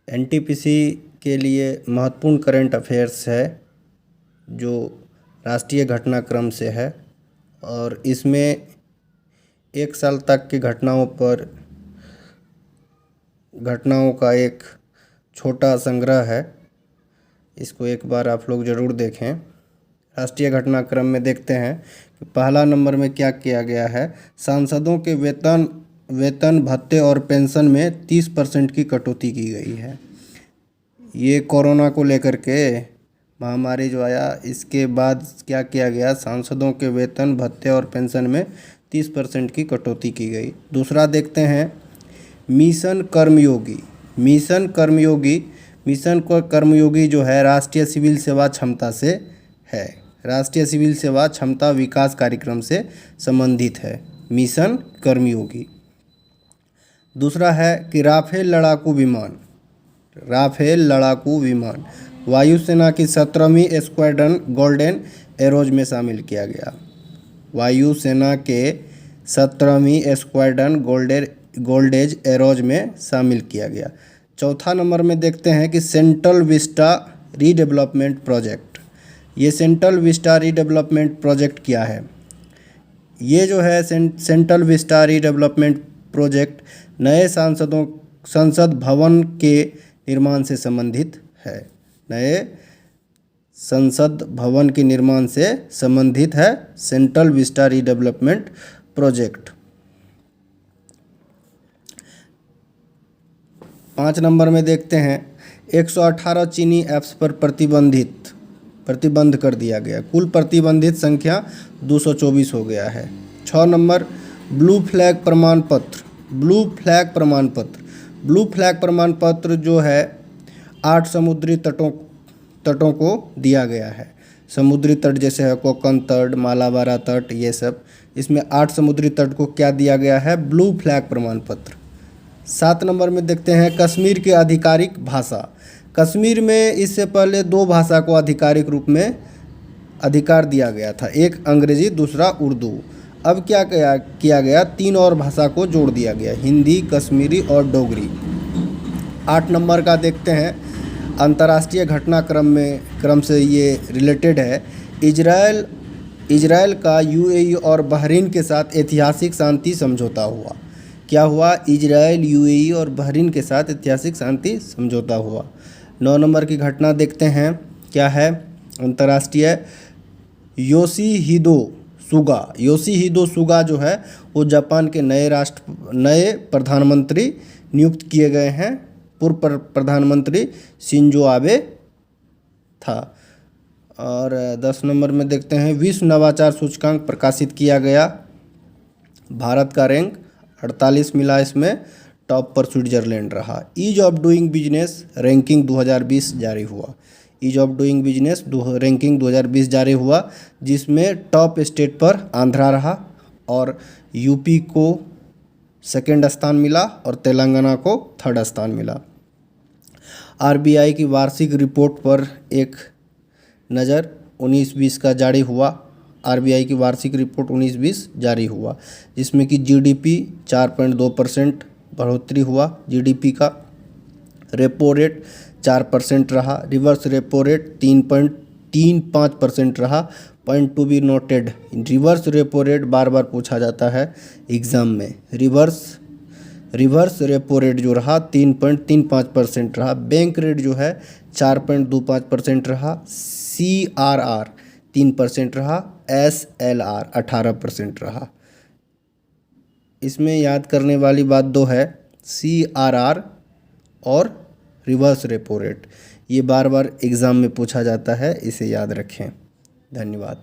NTPC के लिए महत्वपूर्ण करंट अफेयर्स है जो राष्ट्रीय घटनाक्रम से है और इसमें 1 साल तक की घटनाओं का एक छोटा संग्रह है। इसको एक बार आप लोग ज़रूर देखें। राष्ट्रीय घटनाक्रम में देखते हैं कि पहला नंबर में क्या किया गया है। सांसदों के वेतन भत्ते और पेंशन में 30% की कटौती की गई है। ये कोरोना को लेकर के महामारी जो आया इसके बाद क्या किया गया, सांसदों के वेतन भत्ते और पेंशन में 30% की कटौती की गई। दूसरा देखते हैं मिशन कर्मयोगी। मिशन कर्मयोगी जो है राष्ट्रीय सिविल सेवा क्षमता से है, राष्ट्रीय सिविल सेवा क्षमता विकास कार्यक्रम से संबंधित है मिशन कर्मयोगी। दूसरा है कि राफेल लड़ाकू विमान वायुसेना की 17वीं स्क्वाड्रन गोल्डन एरोज में शामिल किया गया। वायुसेना के 17वीं स्क्वाड्रन गोल्डेज एरोज में शामिल किया गया। चौथा नंबर में देखते हैं कि सेंट्रल विस्टा रीडेवलपमेंट प्रोजेक्ट। ये सेंट्रल विस्टा रीडेवलपमेंट प्रोजेक्ट क्या है? ये जो है सेंट्रल विस्टा रीडेवलपमेंट प्रोजेक्ट नए संसद भवन के निर्माण से संबंधित है। नए संसद भवन के निर्माण से संबंधित है central Vista redevelopment project. 5 number में देखते हैं 118 चीनी ऐप्स पर प्रतिबंध कर दिया गया। कुल प्रतिबंधित संख्या 224 हो गया है। 6 नंबर ब्लू फ्लैग प्रमाण पत्र जो है 8 समुद्री तटों को दिया गया है। समुद्री तट जैसे है कोकण तट, मालाबार तट, ये सब, इसमें 8 समुद्री तट को क्या दिया गया है? ब्लू फ्लैग प्रमाण पत्र। 7 नंबर में देखते हैं कश्मीर की आधिकारिक भाषा। कश्मीर में इससे पहले 2 भाषा को आधिकारिक रूप में अधिकार दिया गया था, एक अंग्रेजी दूसरा उर्दू। अब क्या किया गया? 3 और भाषा को जोड़ दिया गया, हिंदी, कश्मीरी और डोगरी। 8 नंबर का देखते हैं अंतर्राष्ट्रीय घटनाक्रम से ये रिलेटेड है। इजराइल का यूएई और बहरीन के साथ ऐतिहासिक शांति समझौता हुआ। क्या हुआ? इजराइल, यूएई और बहरीन के साथ ऐतिहासिक शांति समझौता हुआ। 9 नंबर की घटना देखते हैं क्या है अंतर्राष्ट्रीय। योशिहिदो सुगा जो है वो जापान के नए प्रधानमंत्री नियुक्त किए गए हैं। पूर्व प्रधानमंत्री शिंजो आबे था। और 10 नंबर में देखते हैं विश्व नवाचार सूचकांक प्रकाशित किया गया। भारत का रैंक 48 मिला, इसमें टॉप पर स्विट्जरलैंड रहा। Ease of doing business ranking 2020 जारी हुआ। Ease of doing business ranking 2020 जारी हुआ, जिसमें टॉप स्टेट पर आंध्रा रहा और यूपी को 2nd स्थान मिला और तेलंगाना को 3rd स्थान मिला। आरबीआई की वार्षिक रिपोर्ट पर एक नज़र 19-20 का जारी हुआ। आरबीआई की वार्षिक रिपोर्ट 19-20 जारी हुआ, जिसमें कि जीडीपी 4.2% बढ़ोतरी हुआ जीडीपी का। रेपो रेट 4% रहा। रिवर्स रेपो रेट 3.35% रहा। Point to be noted, reverse repo rate बार बार पूछा जाता है एग्ज़ाम में। रिवर्स रेपो रेट जो रहा 3.35% रहा। बैंक रेट जो है 4.25% रहा। CRR 3% रहा। SLR 18% रहा। इसमें याद करने वाली बात 2 है, CRR और रिवर्स रेपो रेट, ये बार बार एग्ज़ाम में पूछा जाता है, इसे याद रखें। धन्यवाद।